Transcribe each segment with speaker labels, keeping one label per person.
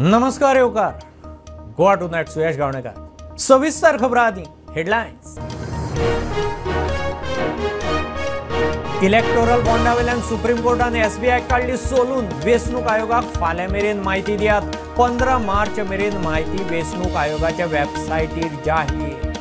Speaker 1: नमस्कार येवकार. Goa tonight Suyash Gavnekar. सविस्तर खबरां आदी हेडलायन्स. इलेक्टोरल बॉन्डावेल्यान सुप्रीम कोर्टान एसबीआय काढली सोलून. वेंचणूक आयोगाक फाल्यां मेरेन म्हायती दियात. 15 मार्च मेरेन म्हायती वेंचणूक आयोगाच्या वेबसायटीर जाहीर.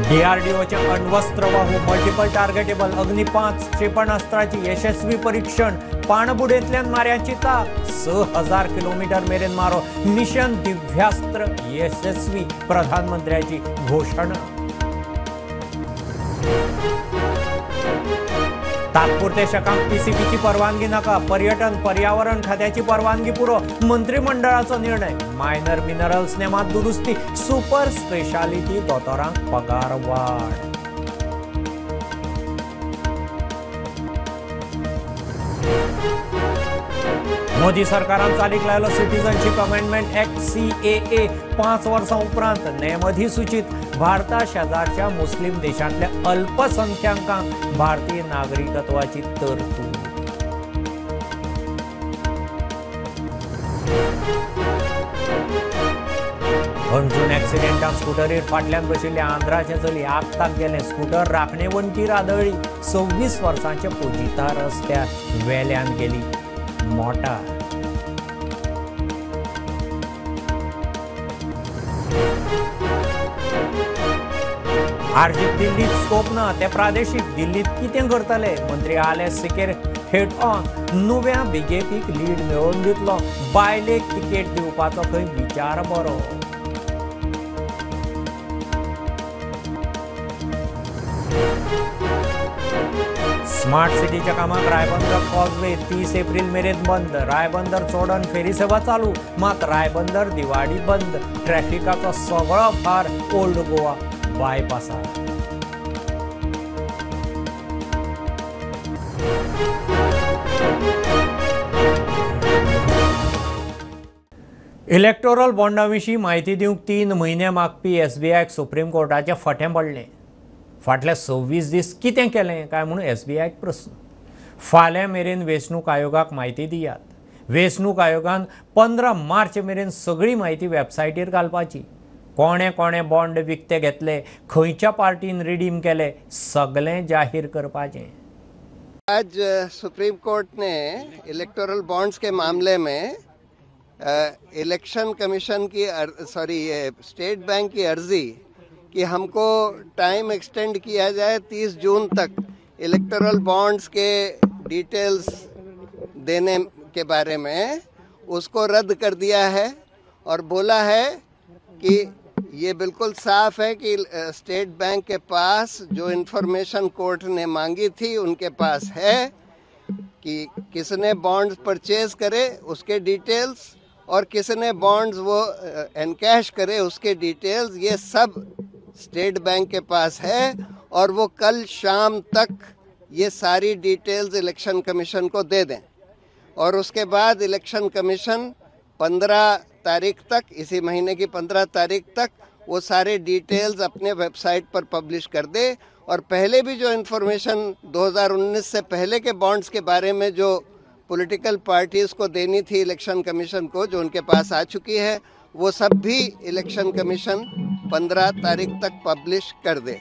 Speaker 1: डीआरडीओचे अण्वस्त्रवाहू मल्टिपल टार्गेटेबल अग्नि 5 क्षेपणास्त्राची यशस्वी परीक्षण. पाणबुडेंतल्यान माऱ्याची ताक. 6000 किलोमीटर मेरेन मारो. मिशन दिव्यास्त्र यशस्वी. प्रधानमंत्र्याची घोषणा. तात्पुरते शकांक पीसीपीची परवानगी नाका. पर्यटन पर्यावरण खात्याची परवानगी पुरो. मंत्रिमंडळाचो निर्णय. मायनर मिनरल्स नेमात दुरुस्ती. सुपर स्पेशालिटी दोतोरांक पगार वाड. मोदी सरकारान चालीक लायलो सिटीजनशिप अमेंडमेंट एक्ट CAA. 5 वर्सां उपरांत नेमअधिसूचित. भारता शेजारच्या मुस्लिम देशांतल्या अल्पसंख्याकांक भारतीय नागरिकत्वाची तरतूद. अंजून एक्सिडेंटाक स्कूटरीर फाटल्यान बशिल्ले आंध्राचे चली आगताक गेले. स्कूटर राखणे वणटीर आदळ्ळी. 26 वर्सांचे पोजिता रस्त्यार वेल्यान गेली. मोटार. आरजीप दिल्लीत स्कोप ना ते प्रादेशीक. दिल्लीत कितें करतले? मंत्री आले सिकेर हेड ऑन. नव्या बीजेपीक लीड मेळोवन दितलो. बायलेक तिकेट दिवपाचो खंय विचार बरो. स्मार्ट सिटीच्या कामाक रायबंदर कॉजवे 30 एप्रिल मेरेन बंद. रायबंदर चोडण फेरी सेवा चालू. मात रायबंदर दिवाडी बंद. ट्रॅफिकाचो सगळो भार ओल्ड गोवा बायपासार. इलेक्टोरल बॉन्डाविशीं म्हायती दिवंक 3 म्हयने मागपी एसबीआयक सुप्रीम कोर्टाचें फटें पडलें. फाटले 26 दीस कितें केलें काय म्हणून एसबीआयक प्रस्न. फाल्यां मेरेन वेंचणूक आयोगाक म्हायती दियात. वेंचणूक आयोगान 15 मार्च मेरेन सगळी म्हायती वेबसायटीर घालपाची. कोणे कोणे बॉन्ड विकते घेतले, खंयच्या पार्टीन रिडीम केले, सगळें जाहीर करपाचें.
Speaker 2: आज सुप्रीम कोर्ट ने इलेक्टोरल बॉन्ड्स के मामले में इलेक्शन कमीशन की स्टेट बैंक की अर्जी कि हमको टाइम एक्सटेंड किया जाए 30 जून तक इलेक्टोरल बॉन्ड्स के डिटेल्स देने के बारे में, उसको रद्द कर दिया है और बोला है कि ये बिल्कुल साफ है कि स्टेट बैंक के पास जो इन्फॉर्मेशन कोर्ट ने मांगी थी उनके पास है कि किसने बॉन्ड्स परचेज करे उसके डिटेल्स और किसने बॉन्ड्स वो एनकैश करे उसके डिटेल्स, ये सब स्टेट बैंक के पास है और वो कल शाम तक ये सारी डिटेल्स इलेक्शन कमीशन को दे दें. और उसके बाद इलेक्शन कमीशन 15 तारीख तक, इसी महीने की 15 तारीख तक वो सारे डिटेल्स अपने वेबसाइट पर पब्लिश कर दे. और पहले भी जो इन्फॉर्मेशन 2019 से पहले के बॉन्ड्स के बारे में जो पॉलिटिकल पार्टीज़ को देनी थी इलेक्शन कमीशन को, जो उनके पास आ चुकी है, वो सब भी इलेक्शन कमीशन 15 तारीख तक पब्लिश कर दे.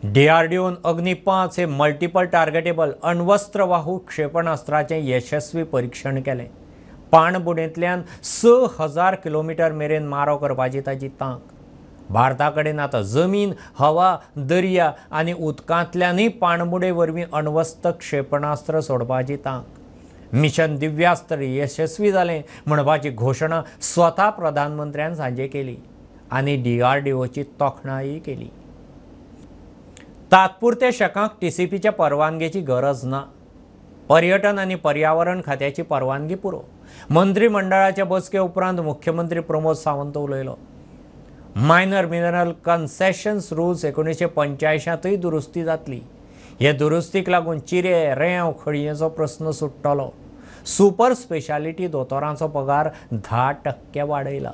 Speaker 1: डीआरडीओन अग्नि 5 हे मल्टिपल टार्गेटेबल अण्वस्त्रवाहू क्षेपणास्त्राचे यशस्वी परीक्षण केले. पाणबुडेंतल्यान 6000 किलोमीटर मेरेन मारो करपाची ताची तांक. भारता कडेन आतां जमीन, हवा, दर्या आनी उदकांतल्यानय पाणबुडे वरवीं अण्वस्त्र क्षेपणास्त्र सोडपाची तांक. मिशन दिव्यास्त्र यशस्वी जालें म्हणपाची घोशणा स्वता प्रधानमंत्र्यान सांजे केली आनी डीआरडीओची तोखणाय केली. तात्पुरते शकांक टीसीपीच्या परवानगेची गरज ना. पर्यटन आनी पर्यावरण खात्याची परवानगी पुरो. मंत्रिमंडळाच्या बसके उपरांत मुख्यमंत्री प्रमोद सावंत उलयलो. मायनर मिनरल कन्सेशन्स रुल्स 1985 दुरुस्ती जातली. हे दुरुस्तीक लागून चिरे, रेंव, खडयेचो प्रस्न सुट्टलो. सुपर स्पेशालिटी दोतोरांचो पगार 10% वाडयला.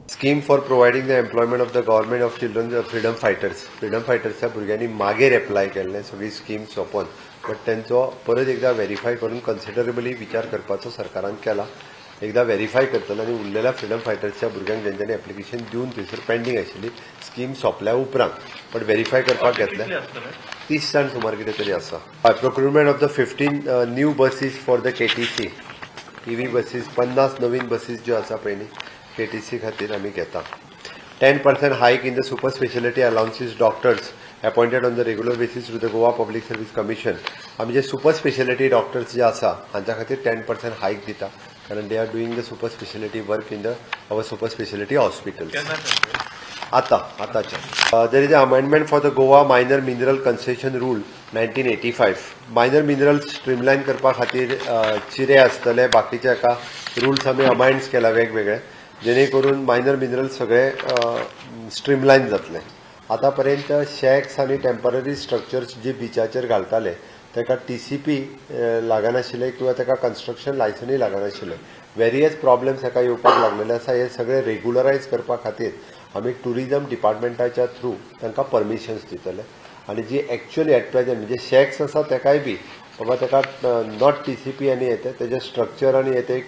Speaker 3: Scheme for providing the employment of the government of children freedom fighters. Freedom fightersच्या भुरग्यांनी मागेर एप्लाय केल्ले सगळी स्कीम सोंपोवन बट तेंचो परत एकदा व्हेरीफाय करून कन्सिडरेबली विचार करपाचो सरकारान केला. एकदा व्हेरीफाय करतलो आनी उरलेल्या फ्रीडम फायटर्सच्या भुरग्यांक जेंच्यांनी एप्लिकेशन दिवन थंयसर पेंडींग आशिल्ली स्कीम सोंपल्या उपरांत बट व्हेरीफाय करपाक घेतले 30 जाण सुमार कितें तरी आसा. Procurement of the 15 new buses for the KTC EV buses 50 Naveen buses ज्यो आसा पळय न्ही KTC खातीर आमी घेता. 10% hike in the super speciality allowances doctors appointed on the regular basis to the Goa public service commission. आमी जे सुपर स्पेशलिटी डॉक्टर्स जे आसा हांच्या खातीर 10% हायक दिता कारण they are doing the super speciality work in the our super speciality hospitals. आताच्या there is a amendment for the Goa minor mineral concession rule 1985. Minor mineral streamline करपा खातीर चिरे आसतले बाकीचे एका रुल्स आमी अमेंड्स केला वेगवेगळे जेणे करून मायनर मिनरल सगळे स्ट्रीमलायन जातले. आतां पर्यंत शॅक्स आनी टेम्पररी स्ट्रक्चर्स जे बिचाचेर घालताले ताका TCP लागनाशिल्ले किंवा ताका कन्स्ट्रक्शन लायसनूय लागनाशिल्ले. वेरियस प्रॉब्लेम्स हाका येवपाक लागलेले आसा. हे सगळे रेग्युलरायज करपा खातीर आमी टुरिजम डिपार्टमेंटाच्या थ्रू तांकां परमिशन्स दितले आनी जी एक्चुअली एट प्रेझेंट म्हणजे शॅक्स आसा ताकाय बी बाबा ताका नॉट TCP आनी येते तेजे स्ट्रक्चर आनी येते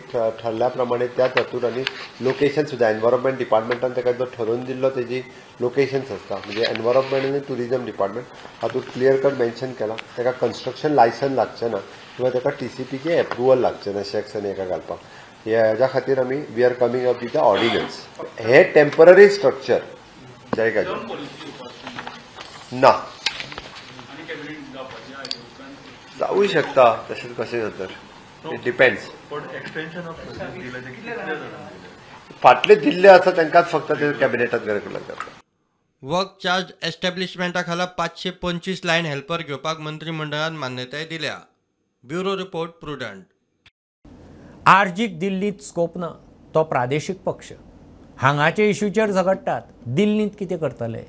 Speaker 3: ठरल्या प्रमाणे त्या तातूंत आनी लोकेशन सुद्दां एनवायरमेंट डिपार्टमेंटान ताका जो ठरोवन दिल्लो तेजी लोकेशन्स आसता म्हणजे एनवायरमेंट आनी टुरिजम डिपार्टमेंट हातूंत क्लियर कट मेन्शन केला ताका कन्स्ट्रक्शन लायसन लागचें ना किंवा ताका TCPचें एप्रुवल लागचें ना शॅक्स आनी हेका घालपाक. हेज्या खातीर आमी we are coming up with the ordinance. हे टेम्पररी स्ट्रक्चर जय ना जाऊ शकता तशेंच कशें जाता इट डिपेंड्स. फाटले दिल्ले आसा तांकांच फक्त ते कॅबिनेटात करपाक जाता.
Speaker 4: वर्क चार्ज एस्टॅब्लिशमेंटा खाला 525 लायन हेल्पर घेवपाक मंत्रिमंडळान मान्यताय दिल्या. Bureau report prudent.
Speaker 1: आर्जीक दिल्लीत स्कोप ना तो प्रादेशीक पक्ष हांगाचे इश्यूचेर झगडटात. दिल्लींत कितें करतले?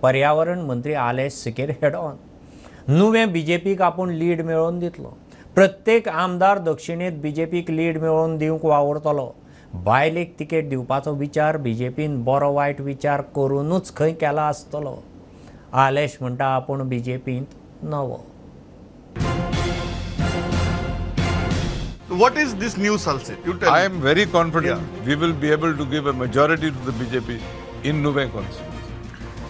Speaker 1: पर्यावरण मंत्री आलेश सिकेर हेड ऑन. नुवें BJPक आपूण लीड मेळोवन दितलो. प्रत्येक आमदार दक्षिणेंत BJPक लीड मेळोवन दिवंक वावुरतलो. बायलेक तिकेट दिवपाचो विचार BJPन बरो वायट विचार करूनच खंय केला आसतलो. आलेश म्हणटा आपूण BJPंत नवो.
Speaker 5: What is this new Salsit? You tell
Speaker 6: I
Speaker 5: me.
Speaker 6: am very confident we will be able to give a majority to the BJP in Nuve constituency.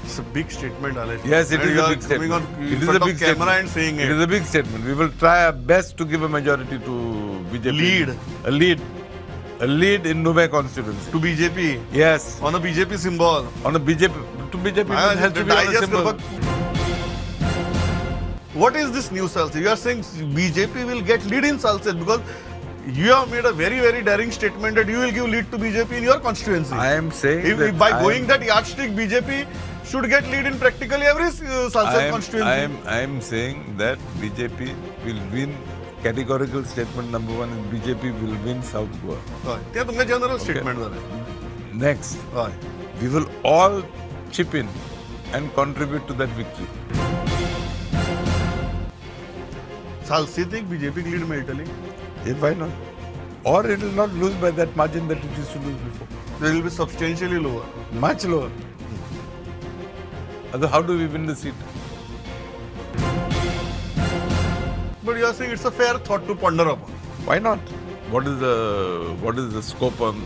Speaker 5: It's a big statement, Alesh.
Speaker 6: Yes, it
Speaker 5: And
Speaker 6: is
Speaker 5: you
Speaker 6: a
Speaker 5: are
Speaker 6: big
Speaker 5: coming
Speaker 6: statement.
Speaker 5: on in
Speaker 6: It is
Speaker 5: front
Speaker 6: a
Speaker 5: of
Speaker 6: big
Speaker 5: camera
Speaker 6: statement.
Speaker 5: and saying
Speaker 6: It is a big statement. We will try our best to give a majority to BJP.
Speaker 5: Lead.
Speaker 6: A lead in Nuve constituency.
Speaker 5: To BJP.
Speaker 6: Yes,
Speaker 5: On a BJP symbol.
Speaker 6: on a BJP. To BJP it has to be on a symbol.
Speaker 5: What is this new Salsit? You are saying BJP will get lead in Salsit because you have made a very, very daring statement that you will give lead to BJP in your constituency.
Speaker 6: I am saying
Speaker 5: If
Speaker 6: that
Speaker 5: by going that yardstick, BJP should get lead in practically every Salsit constituency.
Speaker 6: I am saying that BJP will win. Categorical statement number 1 is BJP will win South Goa.
Speaker 5: ते तुमचे general statement झाले.
Speaker 6: Next,
Speaker 5: हय.
Speaker 6: we will all chip in and contribute to that victory.
Speaker 5: सालसेतीक BJP lead मेळटली.
Speaker 6: If why not? Or it will not lose by that margin that it used to lose before.
Speaker 5: They will be substantially lower.
Speaker 6: Much lower. Otherwise, how do we win the seat?
Speaker 5: But you are saying it's a fair thought to ponder upon.
Speaker 6: Why not? What is the scope on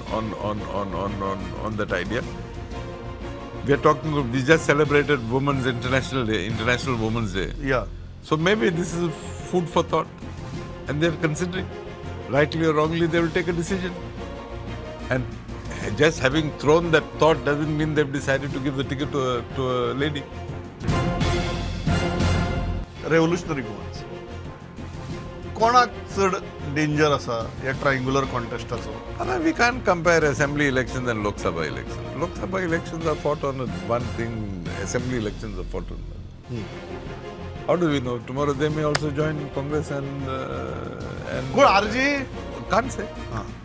Speaker 6: that idea? We are talking. We just celebrated Women's International Day, International Women's Day.
Speaker 5: Yeah.
Speaker 6: So maybe this is food for thought, and they are considering. Rightly or wrongly, they will take a decision. And just having thrown that thought doesn't mean they've decided to give the ticket to a lady.
Speaker 5: Revolutionary goals. कोणाक चड danger आसा या triangular कॉन्टेस्टाचो?
Speaker 6: We can't compare assembly elections and Lok Sabha elections. Lok Sabha elections are fought on one thing. Assembly elections are fought on another. How do we know? Tomorrow they may also join Congress and
Speaker 5: Good RG.
Speaker 6: Can't say.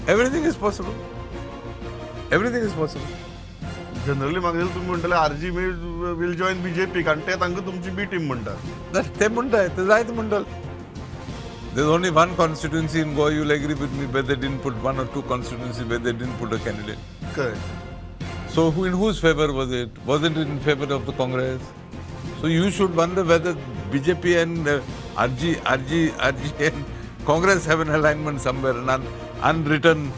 Speaker 6: Everything is possible. Everything is possible.
Speaker 5: Generally मागील तुम्ही म्हणटले RG will join BJP कारण ते तांकां तुमची बी team म्हणटात.
Speaker 6: ते म्हणटाय ते जायत म्हणटाल. There's only one constituency in Goa, you'll agree with me, where they didn't put one or two constituencies where they didn't put a candidate.
Speaker 5: Correct.
Speaker 6: So in whose favor was it? Wasn't it in favor of the Congress? So you should wonder whether BJP and RG and Congress have an alignment somewhere, an unwritten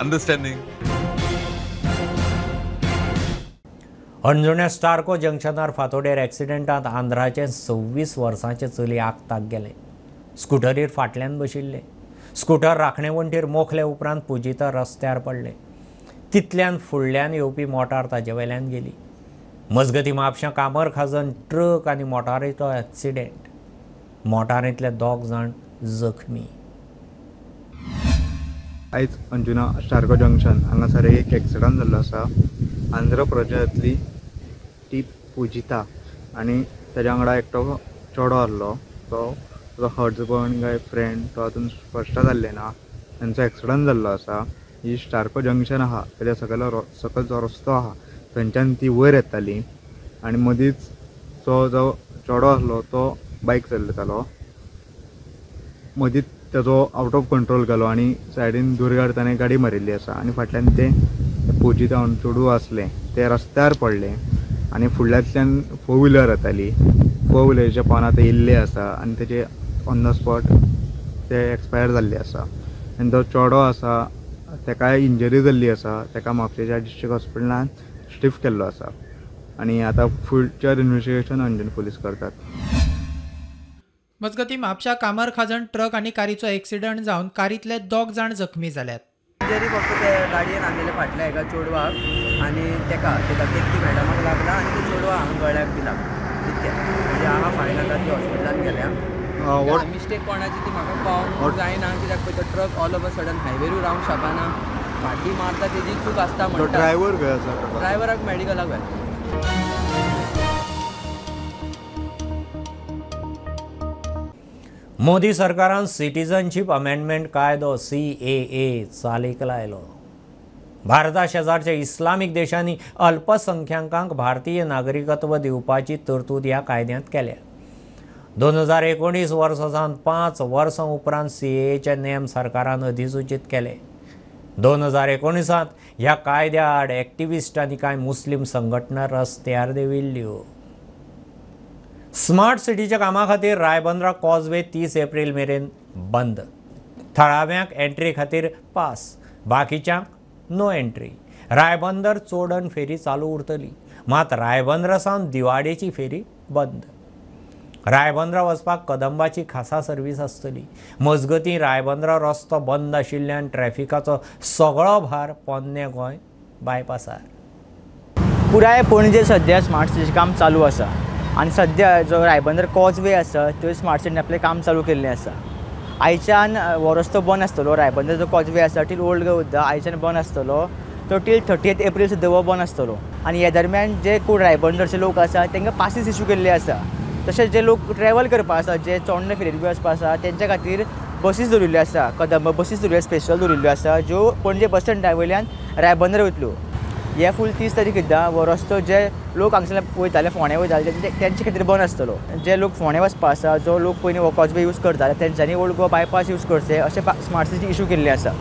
Speaker 6: understanding.
Speaker 1: अंजुण्या स्टार्को जंक्शनार फातोडेर एक्सिडेंटात आंध्राचे 26 वर्सांचे चली आगताक गेले. स्कुटरीर फाटल्यान बशिल्ले. Scooter राखणे वण्टीर मोखले उपरांत पुजिता रस्त्यार पडले. तितल्यान फुडल्यान येवपी मोटार ताजे वयल्यान गेली. मजगती म्हापशां कामर खाजन ट्रक आनी मोटारीचो एक्सिडेंट. मोटारींतले 2 जाण जखमी.
Speaker 7: आयज अंजुना स्टार्को जंक्शन हांगासर एक एक्सिडंट जाल्लो आसा. आंध्र प्रदेशांतली ती पुजिता आनी ताज्या वांगडा एकटो चेडो आसलो. तो हजबंड काय फ्रेंड तो अजून स्पश्ट जाल्लें ना. तांचो एक्सिडंट जाल्लो आसा. ही स्टार्को जंक्शन आहा ताज्या सकयल जो रस्तो आहा थंयच्यान ती वयर येताली आनी मदींच जो चेडो आसलो तो बायक चलयतालो. मदींच ताजो आउट ऑफ कंट्रोल गेलो आनी सायडीन दुरगाड ताणें गाडी मारिल्ली आसा आनी फाटल्यान ते पुजिता चेडूं आसलें ते रस्त्यार पडले आनी फुडल्यांतल्यान 4 व्हिलर येताली. 4 व्हिलरीच्या पोंदा ते इल्ले आसा आनी तेजे ऑन द स्पॉट ते एक्सपायर जाल्ले आसा. आनी तो चेडो आसा ताकाय इंजरी जाल्ली आसा. ताका म्हापशेच्या डिस्ट्रिक्ट हॉस्पिटलान शिफ्ट केल्लो आसा आनी आतां फ्युचर इन्व्हेस्टिगेशन अंजन पुलीस करतात.
Speaker 8: मजगती म्हापशा कामर खाजण ट्रक आनी कारीचो एक्सिडंट जावन कारींतले 2 जाण जखमी जाल्यात.
Speaker 9: इंजरी फक्त ते गाडयेन आसलेले फाटल्या एका चेडवाक आनी तेका केतकी मॅडमाक लागला आनी ते चेडवा हांगा गळ्याक बी लागला. तितकें म्हणजे हांगा फायन आतां ती हॉस्पिटलान गेल्या. मिस्टेक कोणाची ती म्हाका पावूंक जायना कित्याक पळय तो truck all of a sudden हायवेरूय रावंक शकना. फाटी मारता तेजी चूक आसता म्हणटा.
Speaker 7: ड्रायव्हर खंय आसा?
Speaker 9: ड्रायव्हराक मॅडिकलाक व्हेला.
Speaker 1: मोदी सरकारान सिटीजनशीप अमेंडमेंट कायदो CAA चालीक लायलो. भारता शेजारच्या इस्लामीक देशांनी अल्पसंख्यांकांक भारतीय नागरिकत्व दिवपाची तरतूद ह्या कायद्यांत केल्या. 2019 वर्सा सावन 5 वर्सां उपरांत CAAचे नेम सरकारान अधिसूचीत केले. 2019 ह्या कायद्या आड एक्टिविस्ट आनी कांय मुस्लीम संघटना रस्त्यार देंविल्ल्यो. स्मार्ट सिटीच्या कामा खातीर रायबंदरा कॉजवे 30 एप्रिल मेरेन बंद. थळाव्यांक एंट्री खातीर पास, बाकीच्यांक no entry. Ribandar Chodan ferry चालू उरतली, मात रायबंदरा सावन दिवाडेची फेरी बंद. रायबंदरा वचपाक कदंबाची खासा सर्वीस आसतली. मजगतीं रायबंदरा रस्तो बंद आशिल्ल्यान ट्रॅफिकाचो सगळो भार पोन्ने गोंय बायपासार.
Speaker 10: पुराय पणजे सध्या स्मार्ट सिटीचें काम चालू आसा आनी सध्या जो रायबंदर कॉजवे आसा थंय स्मार्ट सिटीन आपलें काम चालू केल्लें आसा. आयच्यान हो रस्तो बंद आसतलो. रायबंदर जो कॉजवे आसा टील ओल्ड गोवा सुद्दां आयच्यान बंद आसतलो. तो टील 30 एप्रील सुद्दां हो बंद आसतलो. आनी ह्या दरम्यान जे कोण रायबंदरचे लोक आसा तांकां पासीस इश्यू केल्ले आसा. तशेंच जे लोक ट्रॅवल करपा आसा, जे चोडणे फेरीर बी वचपा आसा तेंच्या खातीर बसीस दवरिल्ल्यो आसा. कदंबा बसीस दवरिल्ल्यो स्पेशल दवरिल्ल्यो आसा ज्यो पणजे बस स्टँडा वयल्यान रायबंदर वयतल्यो. हे फूल 30 तारीख सुद्दां हो रस्तो जे लोक हांगसरल्यान वयताले फोंड्या वयताले तेंचे खातीर बंद आसतलो. जे लोक फोंड्या वचपा आसा, जो लोक पयलीं हो कॉजवे यूज करताले तेंच्यांनी ओल्ड गोवा बायपास यूज करचे अशें स्मार्ट सिटी इश्यू केल्लें आसा.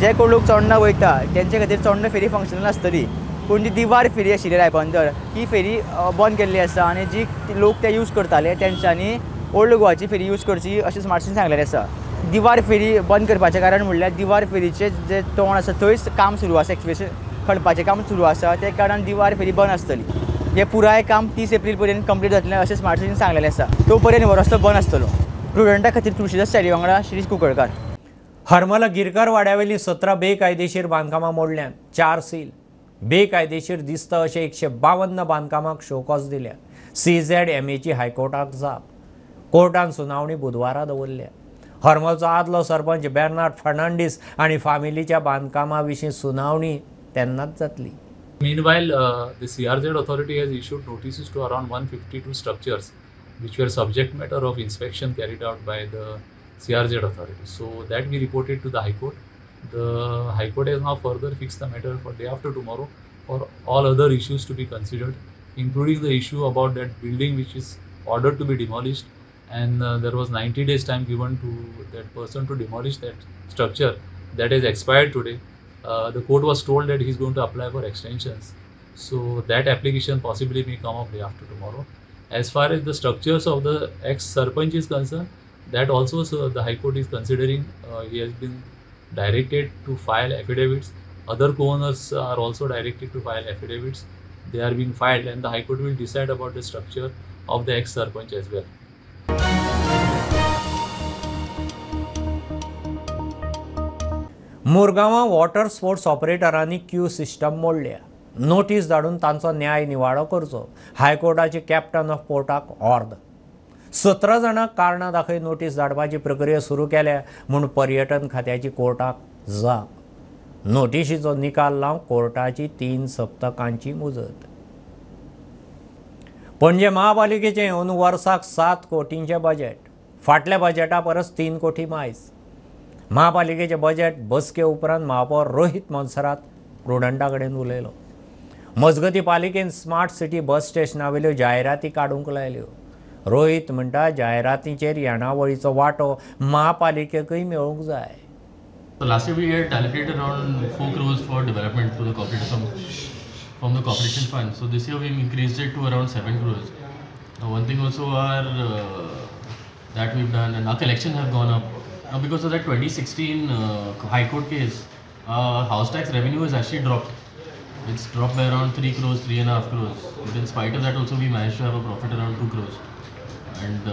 Speaker 10: जे कोण लोक चोडणा वयता तेंचे खातीर चोडणा फेरी फंक्शनल आसतली. पूण जी दिवार फेरी आशिल्ली रायबंदर ही फेरी बंद केल्ली आसा आनी जी लोक ते यूज करताले तेंच्यांनी ओल्ड गोवाची फेरी यूज करची अशें स्मार्ट सिटीन सांगलेलें आसा. दिवार फेरी बंद करपाचें कारण म्हणल्यार दिवार फेरीचें जे तोंड आसा थंयच काम सुरू आसा. एक्सप्रेशन खणपाचें काम सुरू आसा ते कारणान दिवार फेरी बंद आसतली. हे पुराय काम 30 एप्रील पर्यंत कंप्लीट जातलें अशें स्मार्ट सिटीन सांगलेलें आसा. तो पर्यंत हो रस्तो बंद आसतलो. प्रुडंटा खातीर तुळशीदास चारी वांगडा श्री कुंकळकार.
Speaker 1: हरमल गिरकार वाड्यावयलीं 17 बेकायदेशीर बांदकामां मोडल्यात. 4 सील. बेकायदेशीर दिसता अशे 152 बांदकामांक शोकॉज दिल्या. CZMAची हायकोर्टाक जाप. कोर्टान सुनावणी बुधवारा दवरल्या. हरमलचो आदलो सरपंच बेर्नार्ड फर्नांडीस आनी फामिलीच्या बांदकामा विशीं सुनावणी तेन्नाच जातली.
Speaker 11: Meanwhile, the CRZ authority has issued notices to around 152 structures which were subject matter of inspection carried out by the CRZ authority. So that we reported to the High Court. The High Court has now further fixed the matter for day after tomorrow for all other issues to be considered, including the issue about that building which is ordered to be demolished, and there was 90 days time given to that person to demolish that structure that has expired today. the court was told that he's going to apply for extensions. So that application possibly may come up day after tomorrow. As far as the structures of the ex-sarpanch is concerned, that also the High Court is considering. He has been directed to file affidavits. Other co-owners are also directed to file affidavits. They are being filed, and the High Court will decide about the structure of the ex-sarpanch as well.
Speaker 1: मुरगांवां water sports ऑपरेटरांनी queue system मोडल्या. Notice धाडून तांचो न्याय निवाडो करचो हायकोर्टाचे captain of पोर्टाक ऑर्डर. 17 जाणांक कारणां दाखय नोटीस धाडपाची प्रक्रिया सुरू केल्या म्हूण पर्यटन खात्याची कोर्टाक जाप. नोटिशीचो निकाल लावन कोर्टाची 3 सप्तकांची मुजत. पणजे महापालिकेचें अंदू वर्साक 7 कोटींचें बजेट. फाटल्या बजेटा परस 3 कोटी मायज. महापालिकेचें बजेट बसके उपरांत महापौर रोहित मोन्सरात प्रुडंटा कडेन उलयलो. मजगती पालिकेन स्मार्ट सिटी बस स्टेशनावेल्यो जायराती काडूंक लायल्यो. रोहित म्हणटा जायरातींचेर येणावळीचो वांटो महापालिकेकय मेळूंक जाय.
Speaker 12: So last year we had allocated around 4 crores for development to the corporation from the corporation fund. So this year we increased it to around 7 crores. Now one thing also that we've done, and our collection have gone up. Now because of that 2016 High Court case, house tax revenue has actually dropped. It's dropped by around 3 crores, 3.5 crores. But in spite of that also we managed to have a profit around 2 crores. And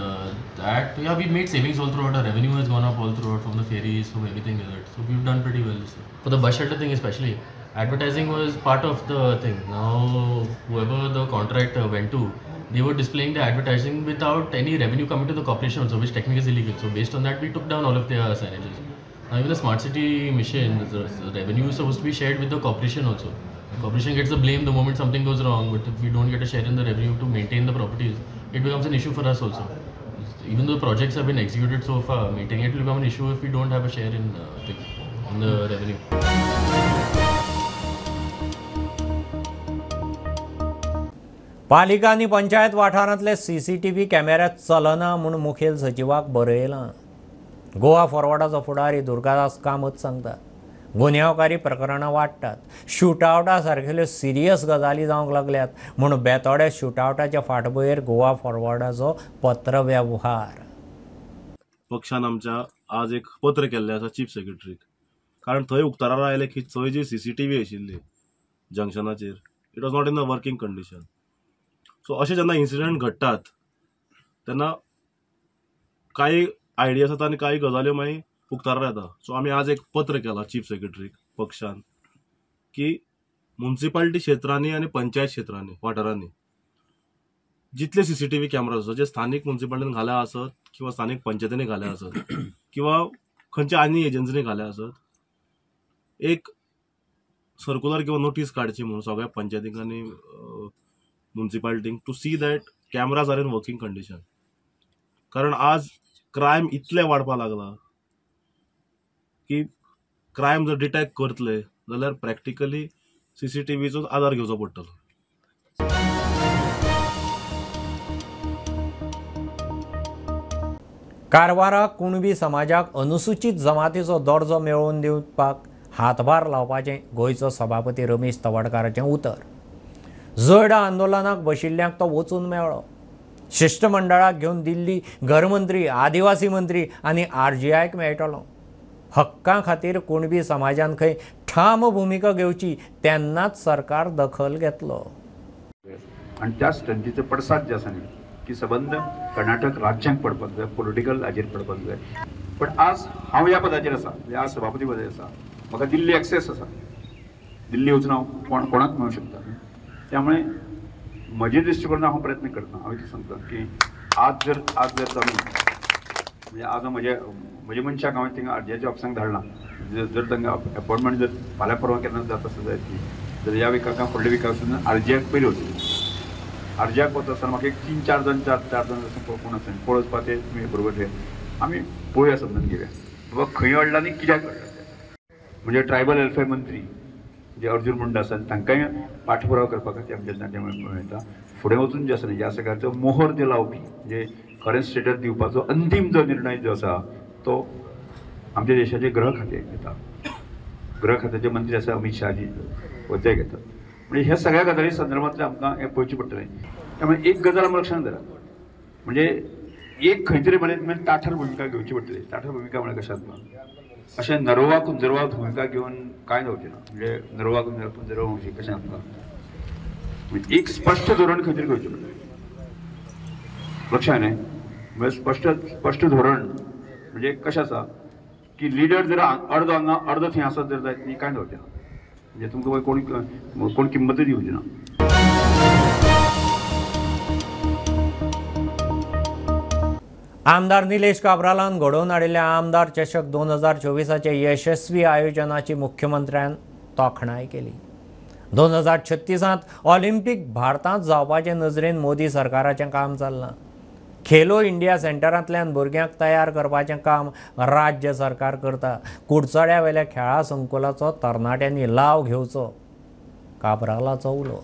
Speaker 12: we made savings all throughout. Our revenue has gone up all throughout, from the ferries, from everything like that. So we've done pretty well this year. For the bus shelter thing especially, advertising was part of the thing. Now whoever the contract went to, they were displaying the advertising without any revenue coming to the corporation also, which technically is illegal. So based on that we took down all of their signages. Now even the smart city mission, the revenue is supposed to be shared with the corporation also. The corporation gets the blame the moment something goes wrong, but if we don't get a share in the revenue to maintain the properties, it becomes an issue for us also. Even though projects have been executed so far, maintaining it will become an issue if we don't have a share in the revenue.
Speaker 1: पालिका आनी पंचायत वाठारांतले CCTV कॅमेरे चलना म्हूण मुखेल सचिवाक बरयलां. गोवा फॉरवर्डाचो फुडारी दुर्गादास कामत सांगता गुन्यांवकारी प्रकरणां वाडटात. शूटआवटा सारकेल्यो सिरियस गजाली जावंक लागल्यात म्हूण बेतोड्या शूटआवटाच्या फाटभुंयेर गोवा फॉरवर्डाचो पत्रव्यवहार.
Speaker 13: पक्षान आमच्या आज एक पत्र केल्लें आसा चीफ सेक्रेटरीक. कारण थंय उक्ताडार आयले की थंय जी CCTV आशिल्ली जंक्शनाचेर, it was not in the working condition. So अशें जेन्ना इन्सिडंट घडटात तेन्ना कांय आयडियाज जाता आनी कांय गजाल्यो मागीर उक्ताडार येता. सो आमी आज एक पत्र केलां चीफ सेक्रेटरीक पक्षान की म्युनिसिपालिटी क्षेत्रांनी आनी पंचायत क्षेत्रांनी वाठारांनी जितले CCTV कॅमेरा आसात, जे स्थानीक म्युनिसिपालिटीन घाल्या आसत किंवा स्थानीक पंचायतींनी घाल्या आसत किंवा खंयच्या आनी एजन्सीनी घाल्या आसत, एक सर्क्युलर किंवा नोटीस काडची म्हणून सगळ्या पंचायतींक आनी म्युनिसिपालिटींक to see that cameras are in working condition. कारण आज क्रायम इतले वाडपाक लागला की क्रायम जर डिटेक्ट करतले जाल्यार प्रॅक्टिकली CCTVचोच आधार घेवचो पडटलो.
Speaker 1: कारवाराक कुणबी समाजाक अनुसूचित जमातीचो दर्जो मेळोवन दिवपाक हातभार लावपाचें गोंयचो सभापती रमेश तवडकाराचें उतर. जोयडा आंदोलनाक बशिल्ल्यांक तो वचून मेळ्ळो. शिष्टमंडळाक घेवन दिल्ली घरमंत्री, आदिवासी मंत्री आनी RGIक मेळटलो. हक्कां खातीर कुणबी समाजान खंय ठाम भुमिका घेवची तेन्नाच सरकार दखल घेतलो.
Speaker 14: आनी त्या स्ट्रेंथीचे पडसाद जे आसा न्ही की सबंद कर्नाटक राज्यांक पडपाक जाय, पॉलिटिकल हाजेर पडपाक जाय. पण आज हांव ह्या पदाचेर आसा, ह्या सभापती पदाचेर आसा, म्हाका दिल्ली एक्सेस आसा. दिल्ली वचून हांव कोणाक मेळूं शकता. त्यामुळे म्हजे दृश्टीकोनान हांव प्रयत्न करता. हांव कितें सांगता की आज जर आमी म्हणजे आज म्हज्या मनशाक हांवें थिंगा RGIच्या ऑफिसांक धाडलां. जर तांकां अपॉयंटमेंट जर फाल्यां परवां केन्ना जाता आसत जाय ती, जाल्यार ह्या विकाक फुडल्या विकाक सुद्दां RGIक पयलीं वचून RGIक वता आसतना म्हाका एक 3-4 जाण असो कोण आसा पळोवपाक ते तुमी बरोबर ते आमी पळोवया समजून घेवया बाबा खंय अडला आनी कित्याक अडला. म्हणजे ट्रायबल वेलफेअर मंत्री जे अर्जुन मुंडा आसा तांकांय पाठपुरावो करपा खातीर आमच्या नाट्य येता. फुडें वचून जे आसा न्ही ज्या सगळ्याचो मोहर जे लावपी जे खरें स्टेटस दिवपाचो अंतीम जो निर्णय जो आसा तो आमच्या देशाचे गृह खातें घेता. गृह खात्याचे मंत्री आसा अमित शहाजी वते घेतात. म्हणजे ह्या सगळ्या गजाली संदर्भातले आमकां हें पळोवचें पडटलें. त्यामुळे एक गजाल आमी लक्षांत धरा, म्हणजे एक खंय तरी म्हळ्यार ताठर भुमिका घेवची पडटली. ताठर भुमिका म्हळ्यार कशें आसता, अशें नरवा कुंजरवा भुमिका घेवन कांय जावचें ना. म्हणजे नरवा कुंजरवा म्हणजे कशें आसता, म्हणजे एक स्पश्ट धोरण खंय तरी घेवचें पडटलें. लक्षात न्हय, म्हणजे स्पश्ट धोरण म्हणजे कशें आसा की लिडर जर अर्द हांगा अर्द थंय आसत जर जायत न्ही, कांय जावचें ना. म्हणजे तुमकां कोण किंमतूय दिवची ना.
Speaker 1: आमदार निलेश काब्रालान घडोवन हाडिल्ल्या आमदार चषक 2024चे यशस्वी आयोजनाची मुख्यमंत्र्यान तोखणाय केली. 2036 ऑलिंपिक भारतांत जावपाचे नजरेन मोदी सरकाराचें काम चल्लां. खेलो इंडिया सेंटरांतल्यान भुरग्यांक तयार करपाचें काम राज्य सरकार करता. कुडचड्या वेल्या खेळा संकुलाचो तरणाट्यांनी लाव घेवचो, काब्रालाचो उलो.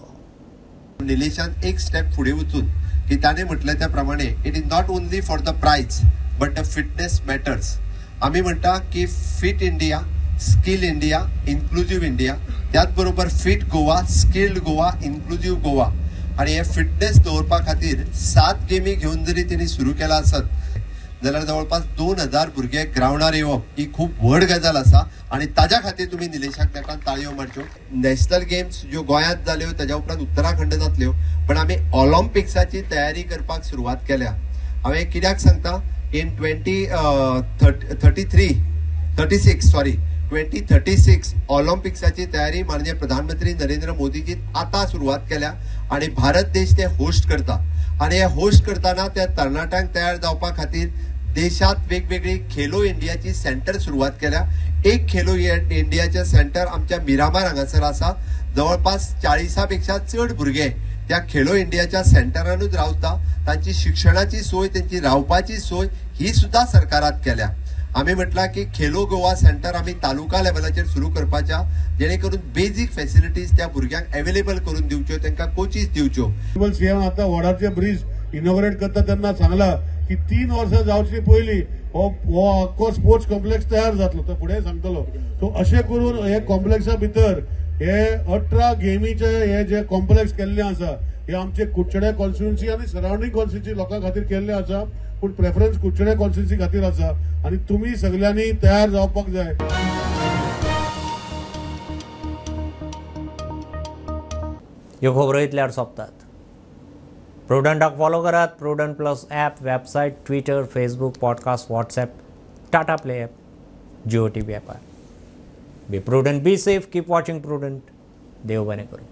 Speaker 3: निलेशान एक स्टेप फुडें वचून की ताणें म्हटलें त्या प्रमाणे it is not only for the prize but the fitness matters. आमी म्हणटा की fit India, skill India, inclusive India, त्याच बरोबर fit Goa, skilled Goa, inclusive Goa. आणि हे फिटनेस दवरपा खातीर 7 गेमी घेवन जरी तेणी सुरू केला आसत जाल्यार जवळपास 2000 भुरगे ग्रावंडार येवप ही खूप व्हड गजाल आसा. आणि ताज्या खातीर तुमी निलेशाक नाका ताळयो मारच्यो. नॅशनल गेम्स ज्यो गोंयांत जाल्यो ताज्या उपरांत उत्तराखंड जातल्यो, पण आमी ऑलिंपिक्साची तयारी करपाक सुरवात केल्या. हांवें कित्याक सांगता, इन 2036 ऑलिंपिक्साची तयारी माननीय प्रधानमंत्री नरेंद्र मोदीजी आतां सुरवात केल्या आणि भारत देश ते होस्ट करता. आणि हे होस्ट करताना त्या तरणाट्यांक तयार जावपा खातीर देशात वेगवेगळी खेलो इंडियाची सेंटर सुरवात केल्या. एक खेलो इंडियाचे सेंटर आमच्या मिरामार हांगासर आसा. जवळपास 40 पेक्षा चड भुरगे त्या खेलो इंडियाच्या सेंटरानूच रावता. तांची शिक्षणाची सोय, त्यांची रावपाची सोय ही सुद्धा सरकारात केल्या. आम्ही म्हटला की खेलो गोवा सेंटर आम्ही तालुका लेवलाचेर सुरू करपाच्या, जेणे करून बेसिक फॅसिलिटीज त्या भुरग्यांक अवेलेबल करून दिवच्यो, तांकां कोचीस दिवच्यो.
Speaker 15: सीएम आता वडाचे ब्रिज इनॉग्रेट करता तेन्ना सांगला की 3 वर्सां जावची पयलीं हो आख्खो स्पोर्ट्स कॉम्प्लेक्स तयार जातलो, तो फुडें सांगतलो. सो अशें करून हे कॉम्प्लेक्सा भितर हे 18 गेमीचे हे जे कॉम्प्लेक्स केल्ले आसा हे आमचे कुडचड्या कॉन्स्टिट्युएन्सी आनी सराउंडिंग कॉन्स्टिट्युएन्सी लोकां खातीर केल्ले आसा. पूण प्रेफरन्स कुडचड्या कॉन्स्टिट्युएन्सी खातीर आसा आनी तुमी सगळ्यांनी तयार जावपाक जाय.
Speaker 1: ह्यो खबरो इतल्यार सोंपतात. प्रुडंटाक फॉलो करात. Prudent plus app, website, Twitter, Facebook, podcast, WhatsApp, Tata play app, Jio TV app. Be Prudent, be safe, keep watching Prudent. देव बरें करूं.